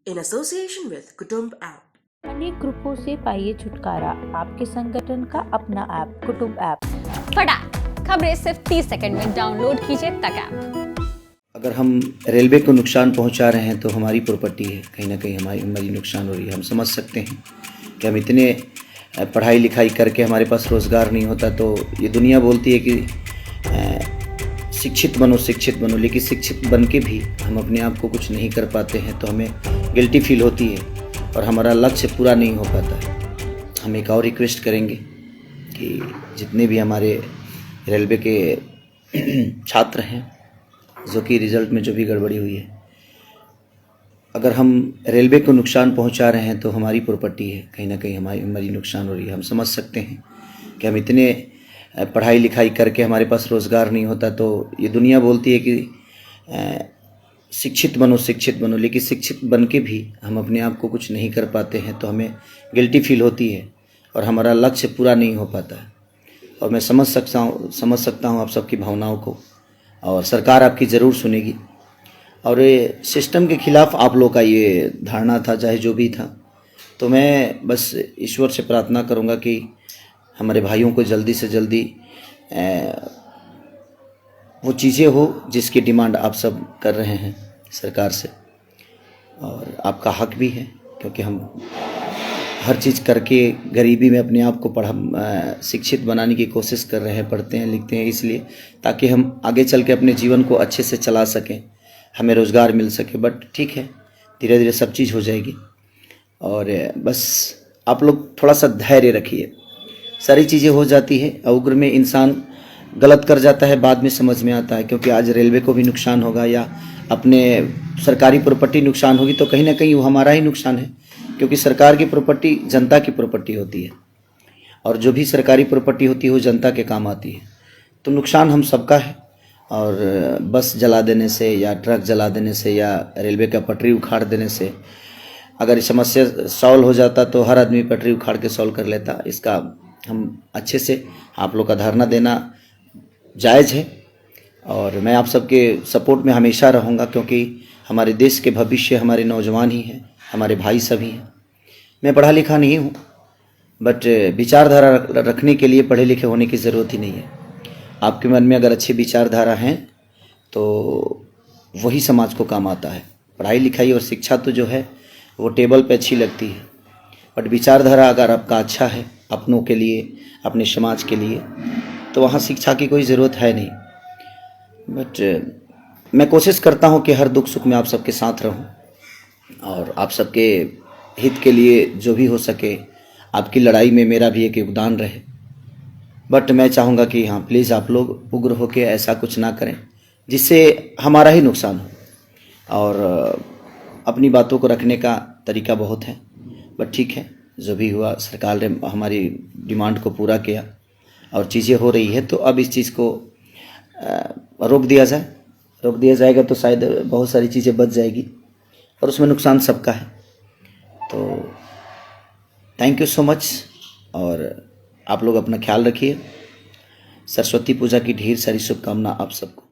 in association with Kutumb app. अनेक ग्रुपों से पाइए छुटकारा, आपके संगठन का अपना ऐप कुटुंब ऐप। फटाक खबरें सिर्फ 30 सेकंड में डाउनलोड कीजिए तक ऐप। अगर हम रेलवे को नुकसान पहुंचा रहे हैं तो हमारी प्रॉपर्टी है, कहीं ना कहीं हमारी नुकसान हो रही है। हम समझ सकते हैं कि हम इतने पढ़ाई लिखाई करके हमारे पास रोज़गार नहीं होता, तो ये दुनिया बोलती है कि शिक्षित बनो, लेकिन शिक्षित बन के भी हम अपने आप को कुछ नहीं कर पाते हैं तो हमें गिल्टी फील होती है और हमारा लक्ष्य पूरा नहीं हो पाता है। हम एक और रिक्वेस्ट करेंगे कि जितने भी हमारे रेलवे के छात्र हैं जो कि रिज़ल्ट में जो भी गड़बड़ी हुई है, अगर हम रेलवे को नुकसान पहुंचा रहे हैं तो हमारी प्रॉपर्टी है, कहीं ना कहीं हमारी नुकसान हो रही है। हम समझ सकते हैं कि हम इतने पढ़ाई लिखाई करके हमारे पास रोज़गार नहीं होता, तो ये दुनिया बोलती है कि शिक्षित बनो, लेकिन शिक्षित बन के भी हम अपने आप को कुछ नहीं कर पाते हैं तो हमें गिल्टी फील होती है और हमारा लक्ष्य पूरा नहीं हो पाता है। और मैं समझ सकता हूँ आप सबकी भावनाओं को, और सरकार आपकी ज़रूर सुनेगी। और ये सिस्टम के ख़िलाफ़ आप लोग का ये धारणा था, चाहे जो भी था, तो मैं बस ईश्वर से प्रार्थना करूँगा कि हमारे भाइयों को जल्दी से जल्दी वो चीज़ें हो जिसकी डिमांड आप सब कर रहे हैं सरकार से, और आपका हक भी है, क्योंकि हम हर चीज़ करके गरीबी में अपने आप को शिक्षित बनाने की कोशिश कर रहे हैं, पढ़ते हैं लिखते हैं इसलिए ताकि हम आगे चल के अपने जीवन को अच्छे से चला सकें, हमें रोज़गार मिल सके। बट ठीक है, धीरे धीरे सब चीज़ हो जाएगी। और बस आप लोग थोड़ा सा धैर्य रखिए, सारी चीज़ें हो जाती है। उग्र में इंसान गलत कर जाता है, बाद में समझ में आता है, क्योंकि आज रेलवे को भी नुकसान होगा या अपने सरकारी प्रॉपर्टी नुकसान होगी तो कहीं ना कहीं वो हमारा ही नुकसान है, क्योंकि सरकार की प्रॉपर्टी जनता की प्रॉपर्टी होती है और जो भी सरकारी प्रॉपर्टी होती है वो जनता के काम आती है। तो नुकसान हम सबका है। और बस जला देने से या ट्रक जला देने से या रेलवे का पटरी उखाड़ देने से अगर समस्या सॉल्व हो जाता तो हर आदमी पटरी उखाड़ के सॉल्व कर लेता। इसका हम अच्छे से आप लोग का धारणा देना जायज़ है, और मैं आप सबके सपोर्ट में हमेशा रहूँगा, क्योंकि हमारे देश के भविष्य हमारे नौजवान ही हैं, हमारे भाई सभी हैं। मैं पढ़ा लिखा नहीं हूँ, बट विचारधारा रखने के लिए पढ़े लिखे होने की ज़रूरत ही नहीं है। आपके मन में अगर अच्छी विचारधारा हैं तो वही समाज को काम आता है। पढ़ाई लिखाई और शिक्षा तो जो है वो टेबल पे अच्छी लगती है, बट विचारधारा अगर आपका अच्छा है अपनों के लिए, अपने समाज के लिए, तो वहाँ शिक्षा की कोई ज़रूरत है नहीं। बट मैं कोशिश करता हूँ कि हर दुख सुख में आप सबके साथ रहूँ और आप सबके हित के लिए जो भी हो सके, आपकी लड़ाई में मेरा भी एक योगदान रहे। बट मैं चाहूँगा कि हाँ, प्लीज़ आप लोग उग्र होकर ऐसा कुछ ना करें जिससे हमारा ही नुकसान हो। और अपनी बातों को रखने का तरीका बहुत है, बट ठीक है, जो भी हुआ सरकार ने हमारी डिमांड को पूरा किया और चीज़ें हो रही है, तो अब इस चीज़ को रोक दिया जाएगा तो शायद बहुत सारी चीज़ें बच जाएगी, और उसमें नुकसान सबका है। तो थैंक यू सो मच, और आप लोग अपना ख्याल रखिए। सरस्वती पूजा की ढेर सारी शुभकामना आप सबको।